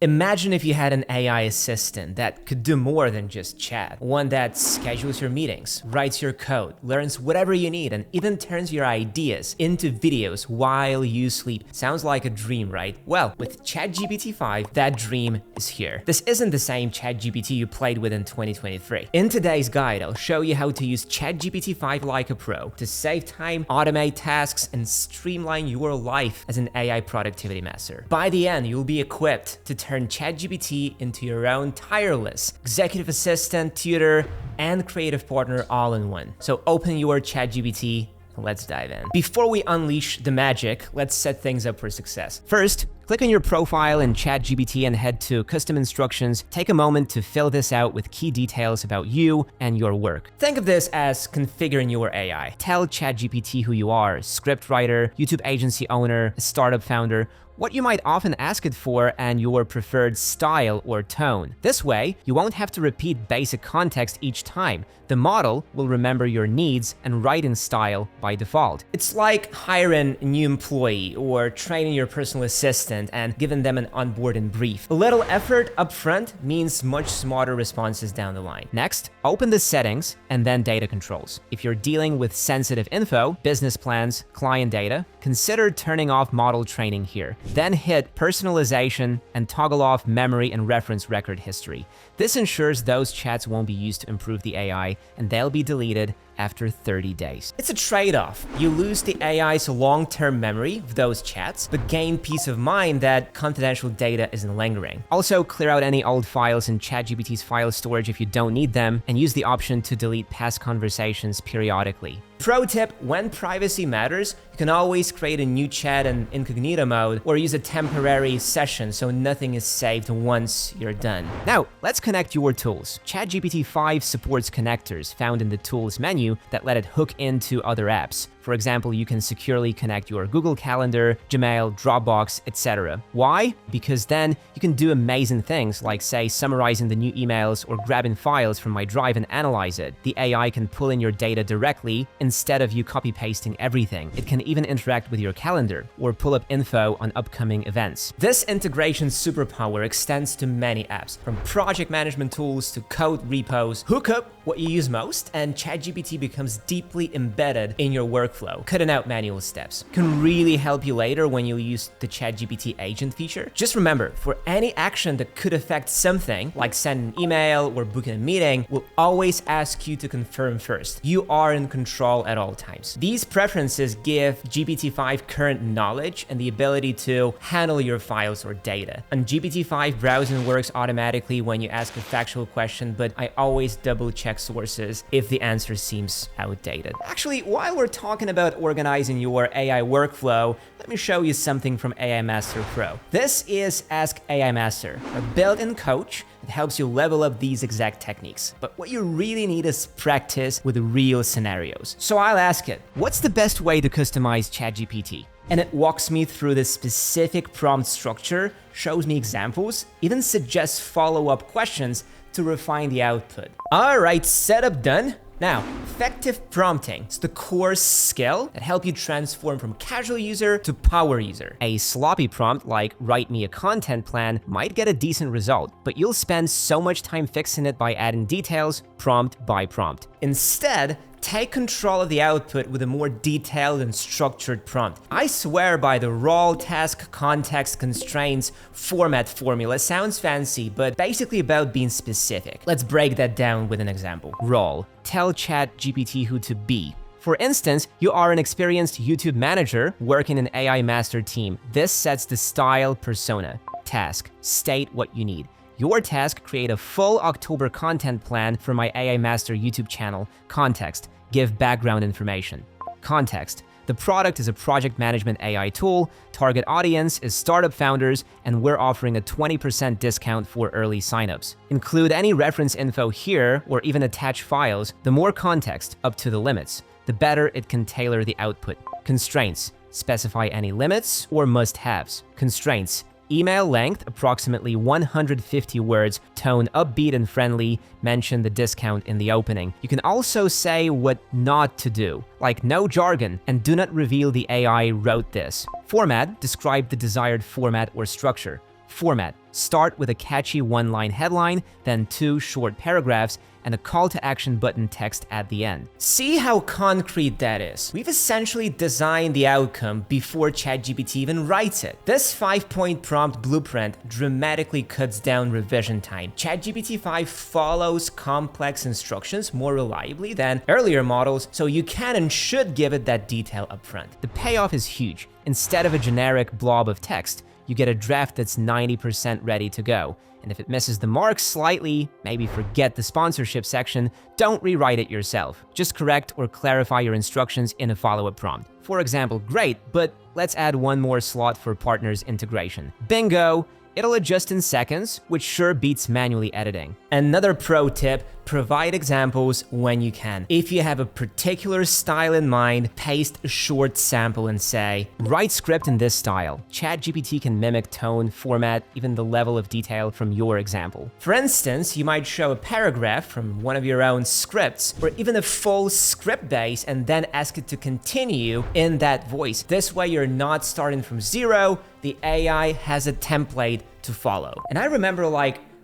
Imagine if you had an AI assistant that could do more than just chat. One that schedules your meetings, writes your code, learns whatever you need, and even turns your ideas into videos while you sleep. Sounds like a dream, right? Well, with ChatGPT 5, that dream is here. This isn't the same ChatGPT you played with in 2023. In today's guide, I'll show you how to use ChatGPT 5 like a pro to save time, automate tasks, and streamline your life as an AI productivity master. By the end, you'll be equipped to turn ChatGPT into your own tireless executive assistant, tutor, and creative partner all in one. So open your ChatGPT and let's dive in. Before we unleash the magic, let's set things up for success. First, click on your profile in ChatGPT and head to Custom Instructions. Take a moment to fill this out with key details about you and your work. Think of this as configuring your AI. Tell ChatGPT who you are: scriptwriter, YouTube agency owner, a startup founder, what you might often ask it for, and your preferred style or tone. This way, you won't have to repeat basic context each time. The model will remember your needs and write in style by default. It's like hiring a new employee or training your personal assistant and giving them an onboarding brief. A little effort up front means much smarter responses down the line. Next, open the settings and then data controls. If you're dealing with sensitive info, business plans, client data, consider turning off model training here. Then hit personalization and toggle off memory and reference record history. This ensures those chats won't be used to improve the AI, and they'll be deleted after 30 days. It's a trade-off. You lose the AI's long-term memory of those chats, but gain peace of mind that confidential data isn't lingering. Also, clear out any old files in ChatGPT's file storage if you don't need them, and use the option to delete past conversations periodically. Pro tip: when privacy matters, you can always create a new chat in incognito mode or use a temporary session so nothing is saved once you're done. Now, let's connect your tools. ChatGPT 5 supports connectors found in the Tools menu that let it hook into other apps. For example, you can securely connect your Google Calendar, Gmail, Dropbox, etc. Why? Because then you can do amazing things like, say, summarizing the new emails or grabbing files from my drive and analyze it. The AI can pull in your data directly instead of you copy-pasting everything. It can even interact with your calendar or pull up info on upcoming events. This integration superpower extends to many apps, from project management tools to code repos. Hook up what you use most, and ChatGPT becomes deeply embedded in your workflow, cutting out manual steps. Can really help you later when you use the ChatGPT agent feature. Just remember, for any action that could affect something, like sending an email or booking a meeting, we'll always ask you to confirm first. You are in control at all times. These preferences give GPT-5 current knowledge and the ability to handle your files or data. On GPT-5, browsing works automatically when you ask a factual question, but I always double check sources if the answer seems outdated. Actually, while we're talking about organizing your AI workflow, let me show you something from AI Master Pro. This is Ask AI Master, a built-in coach that helps you level up these exact techniques. But what you really need is practice with real scenarios. So I'll ask it, what's the best way to customize ChatGPT? And it walks me through the specific prompt structure, shows me examples, even suggests follow-up questions to refine the output. All right, setup done. Now, effective prompting is the core skill that helps you transform from casual user to power user. A sloppy prompt like write me a content plan might get a decent result, but you'll spend so much time fixing it by adding details prompt by prompt. Instead, take control of the output with a more detailed and structured prompt. I swear by the role, task, context, constraints, format formula. Sounds fancy, but basically about being specific. Let's break that down with an example. Role: tell ChatGPT who to be. For instance, you are an experienced YouTube manager working in AI master team. This sets the style persona. Task: state what you need. Your task: create a full October content plan for my AI Master YouTube channel. Context: give background information. Context: the product is a project management AI tool. Target audience is startup founders, and we're offering a 20% discount for early signups. Include any reference info here or even attach files. The more context, up to the limits, the better it can tailor the output. Constraints: specify any limits or must-haves. Constraints: email length, approximately 150 words, tone upbeat and friendly, mention the discount in the opening. You can also say what not to do, like no jargon, and do not reveal the AI wrote this. Format: describe the desired format or structure. Format: Start with a catchy one-line headline, then 2 short paragraphs, and a call to action button text at the end. See how concrete that is? We've essentially designed the outcome before ChatGPT even writes it. This 5-point prompt blueprint dramatically cuts down revision time. ChatGPT 5 follows complex instructions more reliably than earlier models, so you can and should give it that detail upfront. The payoff is huge. Instead of a generic blob of text, you get a draft that's 90% ready to go. And if it misses the mark slightly, maybe forget the sponsorship section, don't rewrite it yourself. Just correct or clarify your instructions in a follow-up prompt. For example, great, but let's add one more slot for partners integration. Bingo! It'll adjust in seconds, which sure beats manually editing. Another pro tip, provide examples when you can. If you have a particular style in mind, paste a short sample and say, write script in this style. ChatGPT can mimic tone, format, even the level of detail from your example. For instance, you might show a paragraph from one of your own scripts, or even a full script base, and then ask it to continue in that voice. This way you're not starting from zero, the AI has a template to follow. And I remember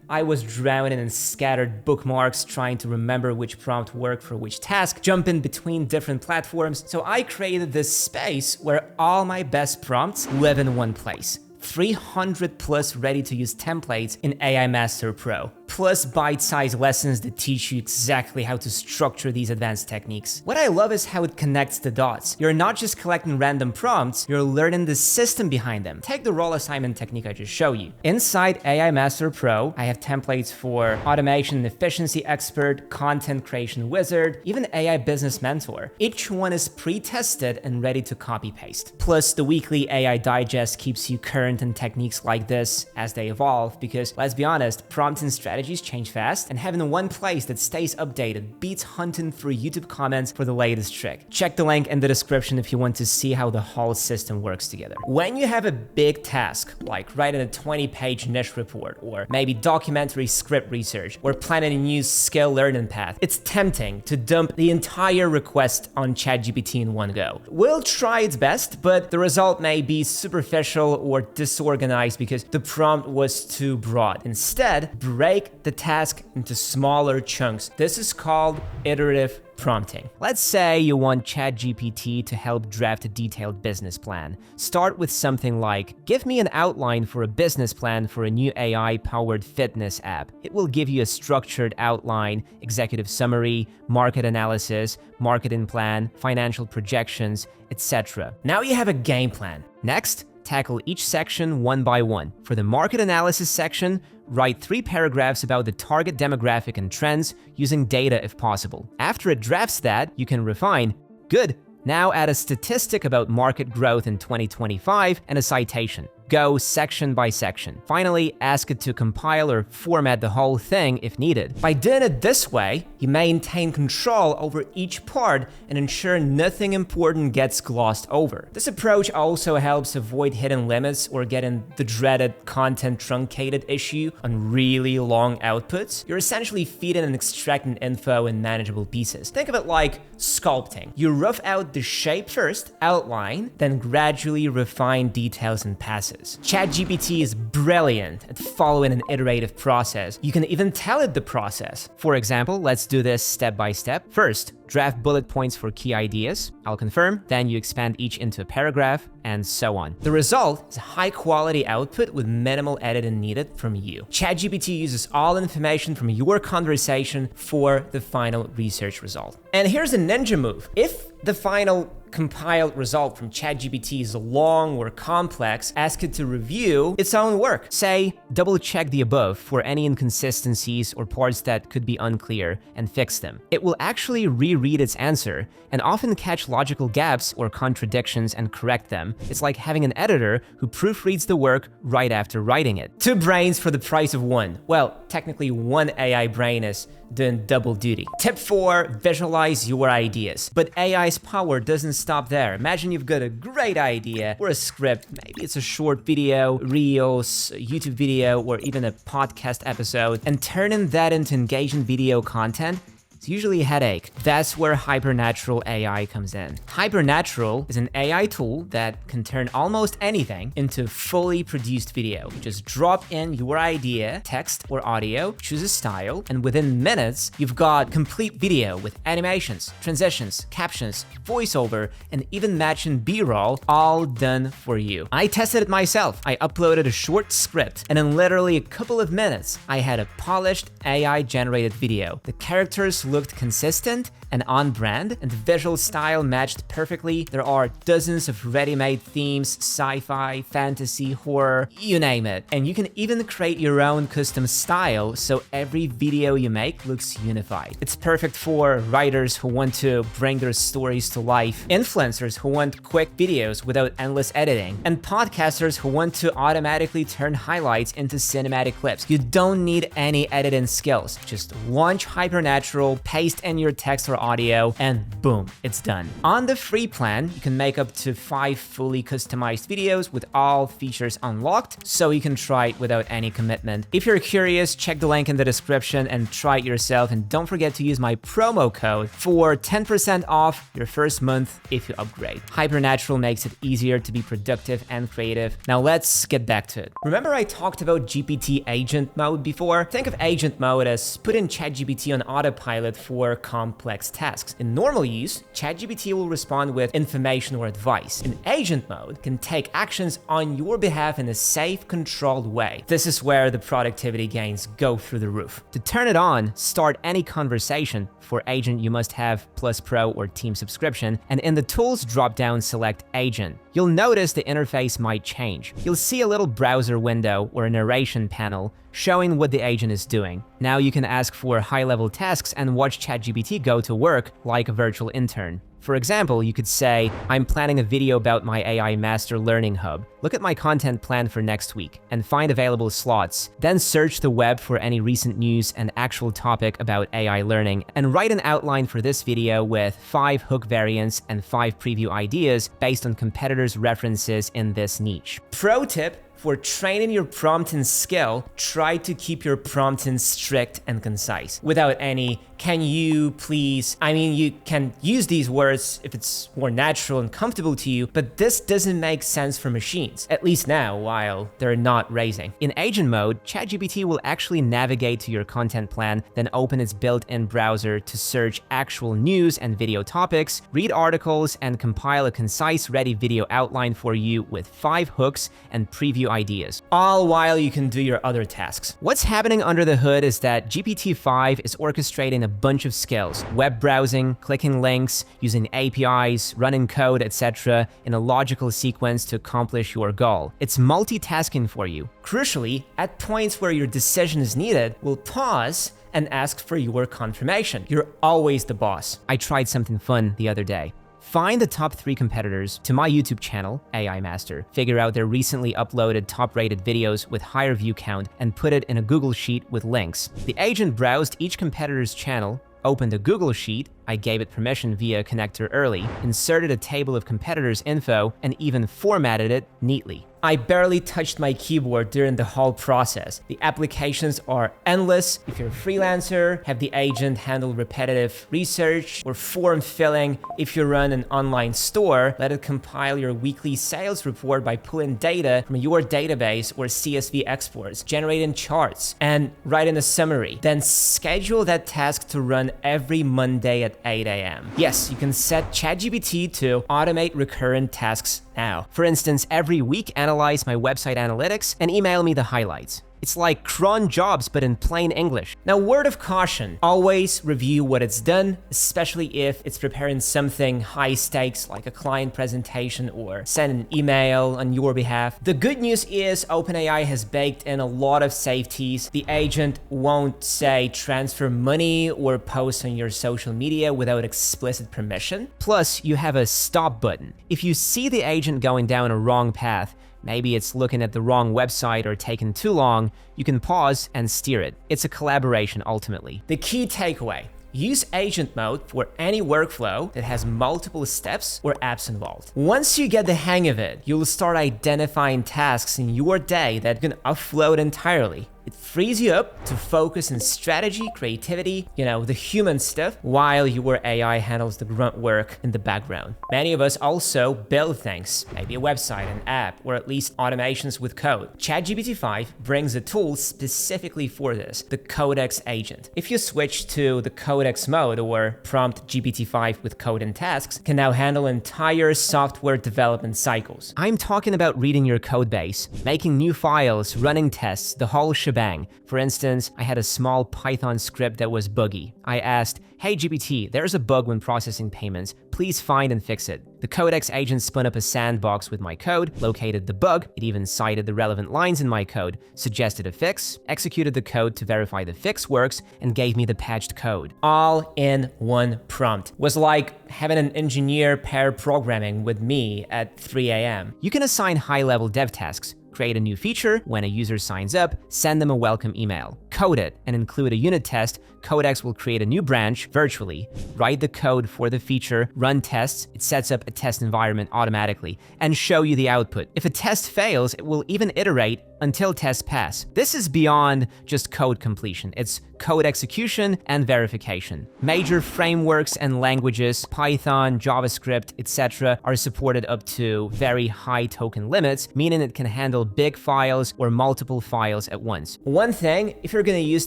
I was drowning in scattered bookmarks trying to remember which prompt worked for which task, jumping between different platforms, so I created this space where all my best prompts live in one place. 300 plus ready-to-use templates in AI Master Pro, plus bite-sized lessons that teach you exactly how to structure these advanced techniques. What I love is how it connects the dots. You're not just collecting random prompts, you're learning the system behind them. Take the role assignment technique I just showed you. Inside AI Master Pro, I have templates for automation and efficiency expert, content creation wizard, even AI business mentor. Each one is pre-tested and ready to copy-paste. Plus, the weekly AI digest keeps you current in techniques like this as they evolve, because let's be honest, prompts and strategies change fast, and having one place that stays updated beats hunting through YouTube comments for the latest trick. Check the link in the description if you want to see how the whole system works together. When you have a big task, like writing a 20-page niche report, or maybe documentary script research, or planning a new skill learning path, it's tempting to dump the entire request on ChatGPT in one go. We'll try its best, but the result may be superficial or disorganized because the prompt was too broad. Instead, break the task into smaller chunks. This is called iterative prompting. Let's say you want ChatGPT to help draft a detailed business plan. Start with something like, give me an outline for a business plan for a new AI-powered fitness app. It will give you a structured outline, executive summary, market analysis, marketing plan, financial projections, etc. Now you have a game plan. Next, tackle each section one by one. For the market analysis section, write 3 paragraphs about the target demographic and trends using data if possible. After it drafts that, you can refine. Good. Now add a statistic about market growth in 2025 and a citation. Go section by section. Finally, ask it to compile or format the whole thing if needed. By doing it this way, you maintain control over each part and ensure nothing important gets glossed over. This approach also helps avoid hidden limits or getting the dreaded content truncated issue on really long outputs. You're essentially feeding and extracting info in manageable pieces. Think of it like sculpting. You rough out the shape first, outline, then gradually refine details and passes. ChatGPT is brilliant at following an iterative process. You can even tell it the process. For example, let's do this step by step. First, draft bullet points for key ideas. I'll confirm, then you expand each into a paragraph, and so on. The result is a high-quality output with minimal editing needed from you. ChatGPT uses all information from your conversation for the final research result. And here's a ninja move. If the final compiled result from ChatGPT is long or complex, ask it to review its own work. Say, double-check the above for any inconsistencies or parts that could be unclear and fix them. It will actually reread its answer and often catch logical gaps or contradictions and correct them. It's like having an editor who proofreads the work right after writing it. 2 brains for the price of 1. Well, technically 1 AI brain is doing double duty. Tip 4, visualize your ideas. But AI's power doesn't stop there. Imagine you've got a great idea or a script, maybe it's a short video, reels, YouTube video, or even a podcast episode, and turning that into engaging video content It's usually a headache. That's where Hypernatural AI comes in. Hypernatural is an AI tool that can turn almost anything into fully produced video. Just drop in your idea, text or audio, choose a style, and within minutes, you've got complete video with animations, transitions, captions, voiceover, and even matching B-roll, all done for you. I tested it myself. I uploaded a short script, and in literally a couple of minutes, I had a polished AI-generated video. The characters looked consistent and on brand, and the visual style matched perfectly. There are dozens of ready-made themes, sci-fi, fantasy, horror, you name it. And you can even create your own custom style, so every video you make looks unified. It's perfect for writers who want to bring their stories to life, influencers who want quick videos without endless editing, and podcasters who want to automatically turn highlights into cinematic clips. You don't need any editing skills. Just launch Hypernatural, paste in your text or audio, and boom, it's done. On the free plan, you can make up to 5 fully customized videos with all features unlocked, so you can try it without any commitment. If you're curious, check the link in the description and try it yourself, and don't forget to use my promo code for 10% off your first month if you upgrade. Hypernatural makes it easier to be productive and creative. Now let's get back to it. Remember I talked about GPT agent mode before? Think of agent mode as putting ChatGPT on autopilot for complex tasks. In normal use, ChatGPT will respond with information or advice. In agent mode, can take actions on your behalf in a safe, controlled way. This is where the productivity gains go through the roof. To turn it on, start any conversation. For agent, you must have Plus Pro or Team subscription, and in the tools drop-down, select agent. You'll notice the interface might change. You'll see a little browser window or a narration panel showing what the agent is doing. Now you can ask for high-level tasks and watch ChatGPT go to work like a virtual intern. For example, you could say, I'm planning a video about my AI Master Learning Hub. Look at my content plan for next week and find available slots. Then search the web for any recent news and actual topic about AI learning, and write an outline for this video with 5 hook variants and 5 preview ideas based on competitors' references in this niche. Pro tip: for training your prompting skill, try to keep your prompting strict and concise, without any "can you please." I mean, you can use these words if it's more natural and comfortable to you, but this doesn't make sense for machines, at least now while they're not raising. In agent mode, ChatGPT will actually navigate to your content plan, then open its built-in browser to search actual news and video topics, read articles, and compile a concise, ready video outline for you with 5 hooks and preview ideas, all while you can do your other tasks. What's happening under the hood is that GPT-5 is orchestrating a bunch of skills: web browsing, clicking links, using APIs, running code, etc. in a logical sequence to accomplish your goal. It's multitasking for you. Crucially, at points where your decision is needed, we'll pause and ask for your confirmation. You're always the boss. I tried something fun the other day. Find the top 3 competitors to my YouTube channel, AI Master. Figure out their recently uploaded top-rated videos with higher view count and put it in a Google Sheet with links. The agent browsed each competitor's channel, opened a Google Sheet, I gave it permission via connector early, inserted a table of competitors' info, and even formatted it neatly. I barely touched my keyboard during the whole process. The applications are endless. If you're a freelancer, have the agent handle repetitive research or form filling. If you run an online store, let it compile your weekly sales report by pulling data from your database or CSV exports, generating charts, and writing a summary. Then schedule that task to run every Monday at 8 a.m. Yes, you can set ChatGPT to automate recurrent tasks now. For instance, every week analyze my website analytics and email me the highlights. It's like cron jobs, but in plain English. Now, word of caution, always review what it's done, especially if it's preparing something high stakes like a client presentation or send an email on your behalf. The good news is OpenAI has baked in a lot of safeties. The agent won't say transfer money or post on your social media without explicit permission. Plus, you have a stop button. If you see the agent going down a wrong path, maybe it's looking at the wrong website or taking too long, you can pause and steer it. It's a collaboration ultimately. The key takeaway: use agent mode for any workflow that has multiple steps or apps involved. Once you get the hang of it, you'll start identifying tasks in your day that you can offload entirely. It frees you up to focus on strategy, creativity, the human stuff, while your AI handles the grunt work in the background. Many of us also build things, maybe a website, an app, or at least automations with code. ChatGPT 5 brings a tool specifically for this, the Codex agent. If you switch to the Codex mode or prompt GPT-5 with code and tasks, can now handle entire software development cycles. I'm talking about reading your code base, making new files, running tests, the whole shebang. For instance, I had a small Python script that was buggy. I asked, "Hey GPT, there's a bug when processing payments. Please find and fix it." The Codex agent spun up a sandbox with my code, located the bug, it even cited the relevant lines in my code, suggested a fix, executed the code to verify the fix works, and gave me the patched code. All in one prompt. Was like having an engineer pair programming with me at 3 a.m. You can assign high-level dev tasks, create a new feature when a user signs up, send them a welcome email, code it, and include a unit test. Codex will create a new branch virtually, write the code for the feature, run tests, it sets up a test environment automatically, and show you the output. If a test fails, it will even iterate until tests pass. This is beyond just code completion. It's code execution and verification. Major frameworks and languages, Python, JavaScript, etc., are supported up to very high token limits, meaning it can handle big files or multiple files at once. One thing, if you're going to use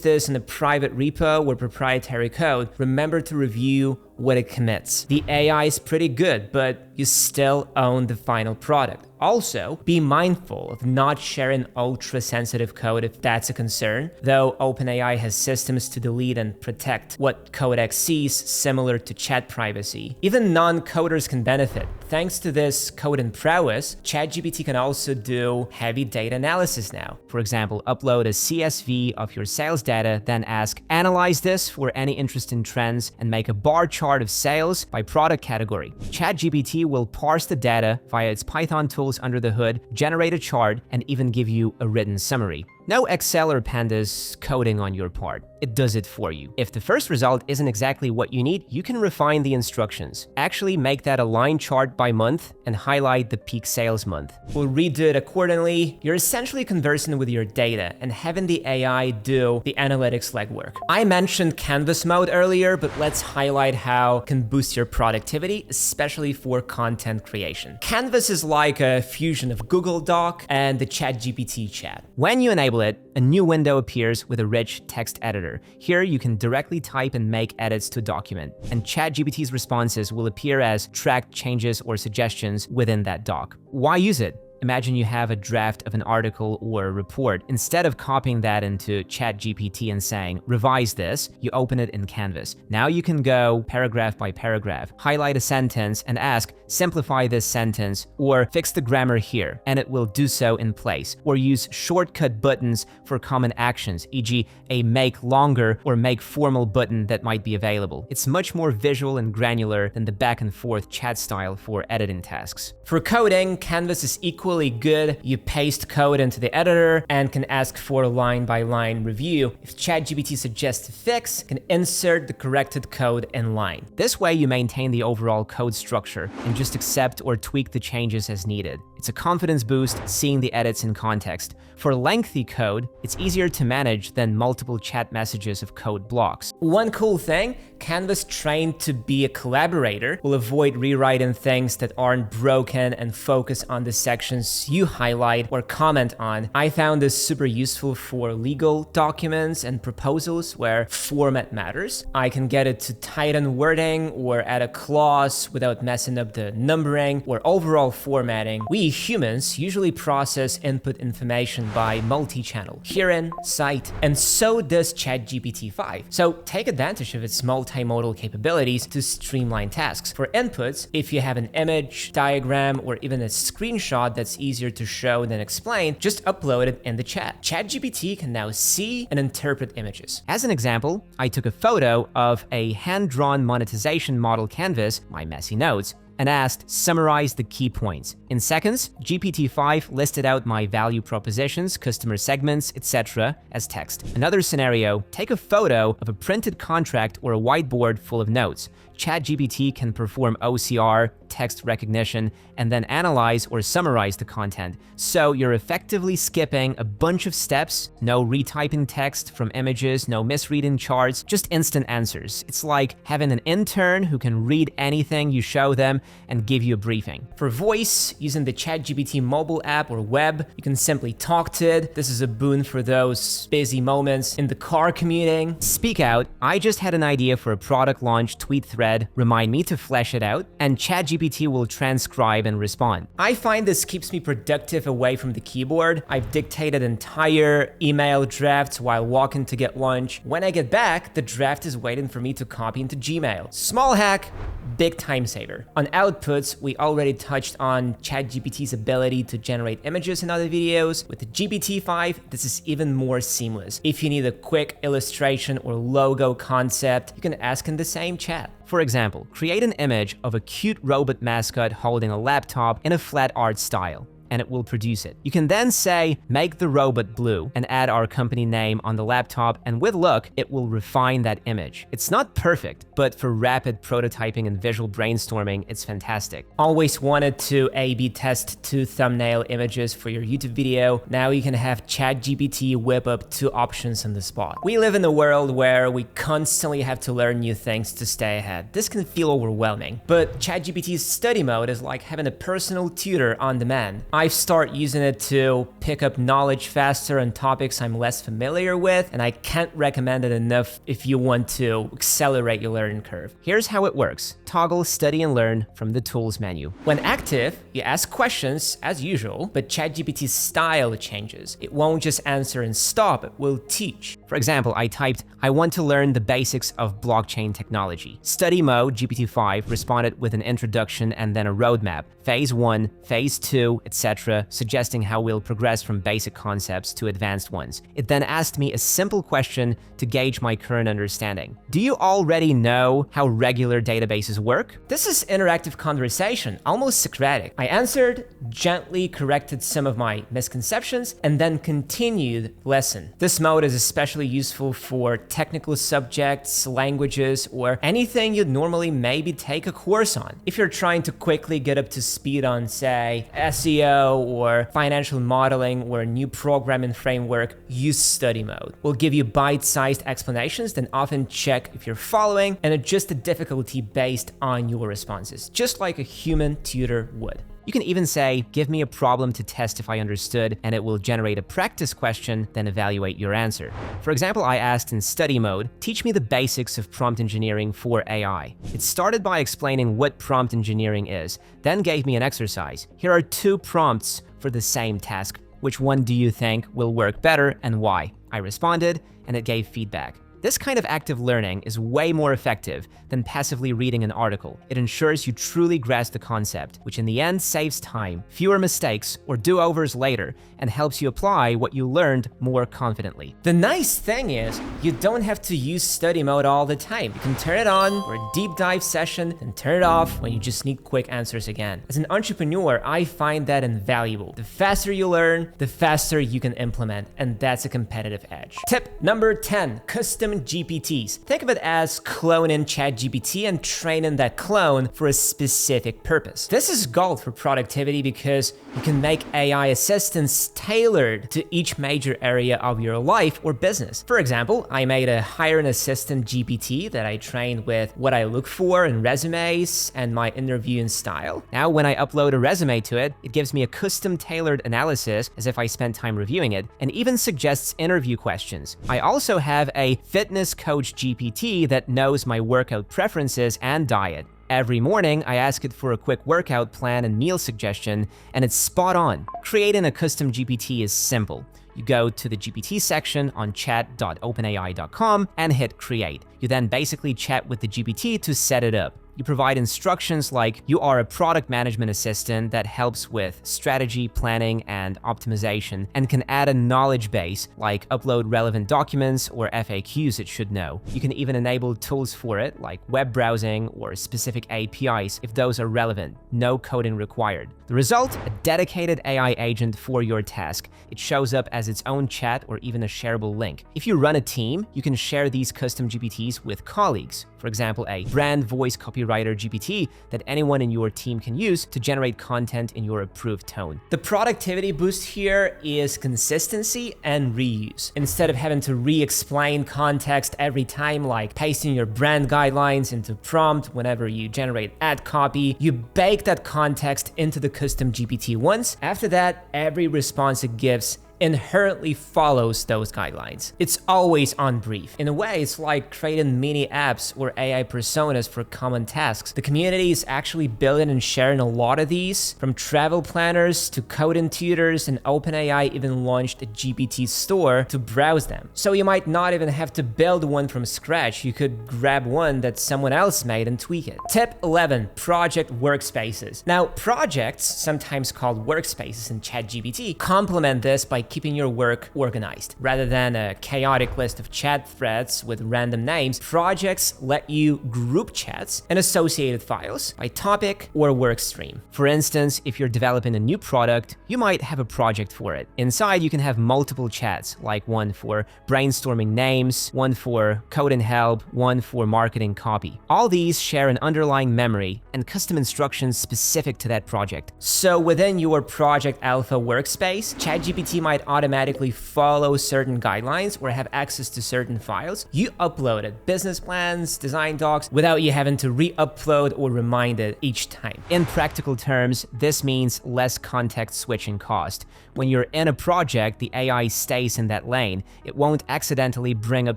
this in a private repo or proprietary code, remember to review what it commits. The AI is pretty good, but you still own the final product. Also, be mindful of not sharing ultra-sensitive code if that's a concern, though OpenAI has systems to delete and protect what Codex sees, similar to chat privacy. Even non-coders can benefit. Thanks to this code and prowess, ChatGPT can also do heavy data analysis now. For example, upload a CSV of your sales data, then ask, "Analyze this for any interesting trends and make a bar chart of sales by product category." ChatGPT will parse the data via its Python tools under the hood, generate a chart, and even give you a written summary. No Excel or Pandas coding on your part. It does it for you. If the first result isn't exactly what you need, you can refine the instructions. Actually make that a line chart by month and highlight the peak sales month. We'll redo it accordingly. You're essentially conversing with your data and having the AI do the analytics legwork. I mentioned Canvas mode earlier, but let's highlight how it can boost your productivity, especially for content creation. Canvas is like a fusion of Google Doc and the ChatGPT chat. When you enable it, a new window appears with a rich text editor. Here you can directly type and make edits to a document, and ChatGPT's responses will appear as tracked changes or suggestions within that doc. Why use it? Imagine you have a draft of an article or a report. Instead of copying that into ChatGPT and saying, "Revise this," you open it in Canvas. Now you can go paragraph by paragraph, highlight a sentence and ask, "Simplify this sentence," or "Fix the grammar here," and it will do so in place. Or use shortcut buttons for common actions, e.g. a make longer or make formal button that might be available. It's much more visual and granular than the back and forth chat style for editing tasks. For coding, Canvas is equally good. You paste code into the editor and can ask for a line-by-line review. If ChatGPT suggests a fix, you can insert the corrected code in line. This way you maintain the overall code structure and just accept or tweak the changes as needed. It's a confidence boost seeing the edits in context. For lengthy code, it's easier to manage than multiple chat messages of code blocks. One cool thing, Canvas trained to be a collaborator will avoid rewriting things that aren't broken and focus on the sections you highlight or comment on. I found this super useful for legal documents and proposals where format matters. I can get it to tighten wording or add a clause without messing up the numbering or overall formatting. We humans usually process input information by multi-channel, herein, sight, and so does ChatGPT 5. So take advantage of its multi-modal capabilities to streamline tasks. For inputs, if you have an image, diagram, or even a screenshot that's easier to show than explain, just upload it in the chat. ChatGPT can now see and interpret images. As an example, I took a photo of a hand-drawn monetization model canvas, my messy notes, and asked, "Summarize the key points." In seconds, GPT-5 listed out my value propositions, customer segments, etc. as text. Another scenario, take a photo of a printed contract or a whiteboard full of notes. ChatGPT can perform OCR, text recognition, and then analyze or summarize the content. So you're effectively skipping a bunch of steps, no retyping text from images, no misreading charts, just instant answers. It's like having an intern who can read anything you show them and give you a briefing. For voice, using the ChatGPT mobile app or web, you can simply talk to it. This is a boon for those busy moments in the car commuting. Speak out. I just had an idea for a product launch tweet thread. Remind me to flesh it out, and ChatGPT will transcribe and respond. I find this keeps me productive away from the keyboard. I've dictated entire email drafts while walking to get lunch. When I get back, the draft is waiting for me to copy into Gmail. Small hack, big time saver. On outputs, we already touched on ChatGPT's ability to generate images in other videos. With the GPT-5, this is even more seamless. If you need a quick illustration or logo concept, you can ask in the same chat. For example, create an image of a cute robot mascot holding a laptop in a flat art style, and it will produce it. You can then say, make the robot blue, and add our company name on the laptop, and with luck, it will refine that image. It's not perfect, but for rapid prototyping and visual brainstorming, it's fantastic. Always wanted to A/B test 2 thumbnail images for your YouTube video. Now you can have ChatGPT whip up 2 options on the spot. We live in a world where we constantly have to learn new things to stay ahead. This can feel overwhelming, but ChatGPT's study mode is like having a personal tutor on demand. I've started using it to pick up knowledge faster on topics I'm less familiar with, and I can't recommend it enough if you want to accelerate your learning curve. Here's how it works. Toggle Study and Learn from the Tools menu. When active, you ask questions as usual, but ChatGPT's style changes. It won't just answer and stop, it will teach. For example, I typed, I want to learn the basics of blockchain technology. Study mode, GPT-5, responded with an introduction and then a roadmap. Phase 1, Phase 2, etc., suggesting how we'll progress from basic concepts to advanced ones. It then asked me a simple question to gauge my current understanding. Do you already know how regular databases work? This is interactive conversation, almost Socratic. I answered, gently corrected some of my misconceptions, and then continued lesson. This mode is especially useful for technical subjects, languages, or anything you'd normally maybe take a course on. If you're trying to quickly get up to speed on, say, SEO or financial modeling or a new programming framework, use study mode. We'll give you bite-sized explanations, then often check if you're following and adjust the difficulty based on your responses, just like a human tutor would. You can even say, give me a problem to test if I understood, and it will generate a practice question, then evaluate your answer. For example, I asked in study mode, teach me the basics of prompt engineering for AI. It started by explaining what prompt engineering is, then gave me an exercise. Here are 2 prompts for the same task. Which one do you think will work better and why? I responded, and it gave feedback. This kind of active learning is way more effective than passively reading an article. It ensures you truly grasp the concept, which in the end saves time, fewer mistakes or do-overs later, and helps you apply what you learned more confidently. The nice thing is, you don't have to use study mode all the time. You can turn it on for a deep dive session and turn it off when you just need quick answers again. As an entrepreneur, I find that invaluable. The faster you learn, the faster you can implement, and that's a competitive edge. Tip number 10, custom GPTs. Think of it as cloning ChatGPT and training that clone for a specific purpose. This is gold for productivity because you can make AI assistants tailored to each major area of your life or business. For example, I made a hiring assistant GPT that I trained with what I look for in resumes and my interviewing style. Now, when I upload a resume to it, it gives me a custom tailored analysis as if I spent time reviewing it, and even suggests interview questions. I also have a fitness coach GPT that knows my workout preferences and diet. Every morning, I ask it for a quick workout plan and meal suggestion, and it's spot on. Creating a custom GPT is simple. You go to the GPT section on chat.openai.com and hit create. You then basically chat with the GPT to set it up. You provide instructions like you are a product management assistant that helps with strategy, planning, and optimization, and can add a knowledge base like upload relevant documents or FAQs it should know. You can even enable tools for it like web browsing or specific APIs if those are relevant. No coding required. The result? A dedicated AI agent for your task. It shows up as its own chat or even a shareable link. If you run a team, you can share these custom GPTs with colleagues. For example, a brand voice copywriter GPT that anyone in your team can use to generate content in your approved tone. The productivity boost here is consistency and reuse. Instead of having to re-explain context every time, like pasting your brand guidelines into prompt whenever you generate ad copy, you bake that context into the custom GPT once. After that, every response it gives inherently follows those guidelines. It's always on brief. In a way, it's like creating mini apps or AI personas for common tasks. The community is actually building and sharing a lot of these, from travel planners to coding tutors, and OpenAI even launched a GPT store to browse them. So you might not even have to build one from scratch. You could grab one that someone else made and tweak it. Tip 11, project workspaces. Now, projects, sometimes called workspaces in ChatGPT, complement this by keeping your work organized. Rather than a chaotic list of chat threads with random names, projects let you group chats and associated files by topic or work stream. For instance, if you're developing a new product, you might have a project for it. Inside, you can have multiple chats, like one for brainstorming names, one for code and help, one for marketing copy. All these share an underlying memory and custom instructions specific to that project. So within your Project Alpha workspace, ChatGPT might automatically follow certain guidelines or have access to certain files. You uploaded business plans, design docs, without you having to re-upload or remind it each time. In practical terms, this means less context switching cost. When you're in a project, the AI stays in that lane. It won't accidentally bring up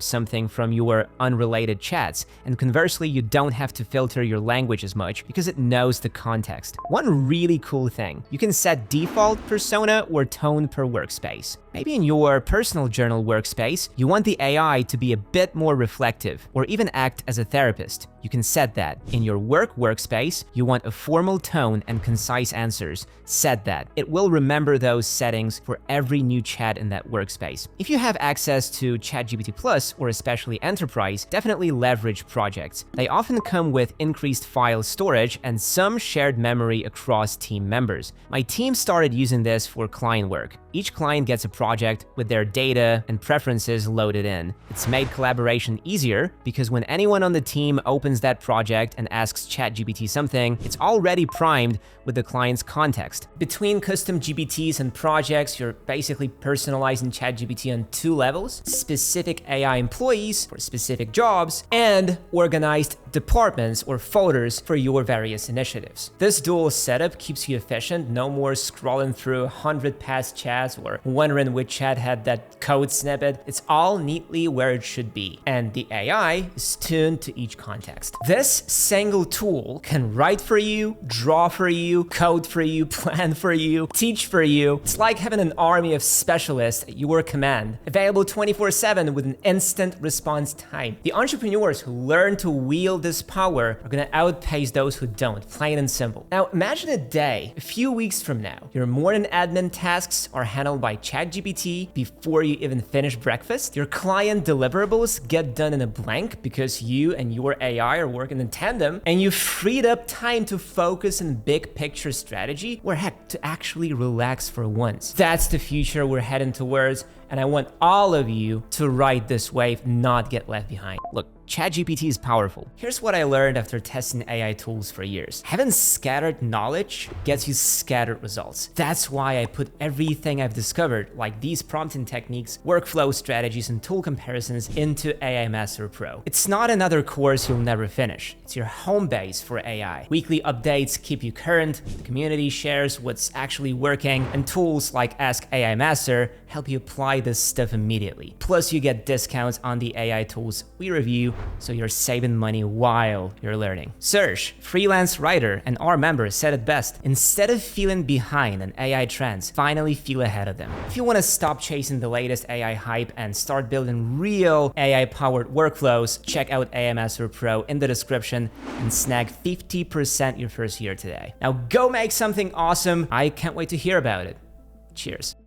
something from your unrelated chats, and conversely, you don't have to filter your language as much because it knows the context. One really cool thing, you can set default persona or tone per workspace. Maybe in your personal journal workspace, you want the AI to be a bit more reflective or even act as a therapist. You can set that. In your work workspace, you want a formal tone and concise answers. Set that. It will remember those settings for every new chat in that workspace. If you have access to ChatGPT Plus or especially Enterprise, definitely leverage projects. They often come with increased file storage and some shared memory across team members. My team started using this for client work. Each client gets a project with their data and preferences loaded in. It's made collaboration easier because when anyone on the team opens that project and asks ChatGPT something, it's already primed with the client's context. Between custom GPTs and projects, you're basically personalizing ChatGPT on two levels: specific AI employees for specific jobs, and organized departments or folders for your various initiatives. This dual setup keeps you efficient, no more scrolling through 100 past chats or wondering which chat had that code snippet. It's all neatly where it should be, and the AI is tuned to each context. This single tool can write for you, draw for you, code for you, plan for you, teach for you. It's like having an army of specialists at your command, available 24/7 with an instant response time. The entrepreneurs who learn to wield this power are gonna outpace those who don't, plain and simple. Now imagine a day, a few weeks from now, your morning admin tasks are handled by ChatGPT before you even finish breakfast. Your client deliverables get done in a blank because you and your AI are working in tandem, and you freed up time to focus on big picture strategy, or heck, to actually relax for once. That's the future we're heading towards, and I want all of you to ride this wave, not get left behind. Look, ChatGPT is powerful. Here's what I learned after testing AI tools for years. Having scattered knowledge gets you scattered results. That's why I put everything I've discovered, like these prompting techniques, workflow strategies, and tool comparisons, into AI Master Pro. It's not another course you'll never finish. It's your home base for AI. Weekly updates keep you current, the community shares what's actually working, and tools like Ask AI Master help you apply this stuff immediately. Plus, you get discounts on the AI tools we review, so you're saving money while you're learning. Serge, freelance writer and our member, said it best: instead of feeling behind in AI trends, finally feel ahead of them. If you want to stop chasing the latest AI hype and start building real AI-powered workflows, check out AI Master Pro in the description and snag 50% your first year today. Now go make something awesome. I can't wait to hear about it. Cheers.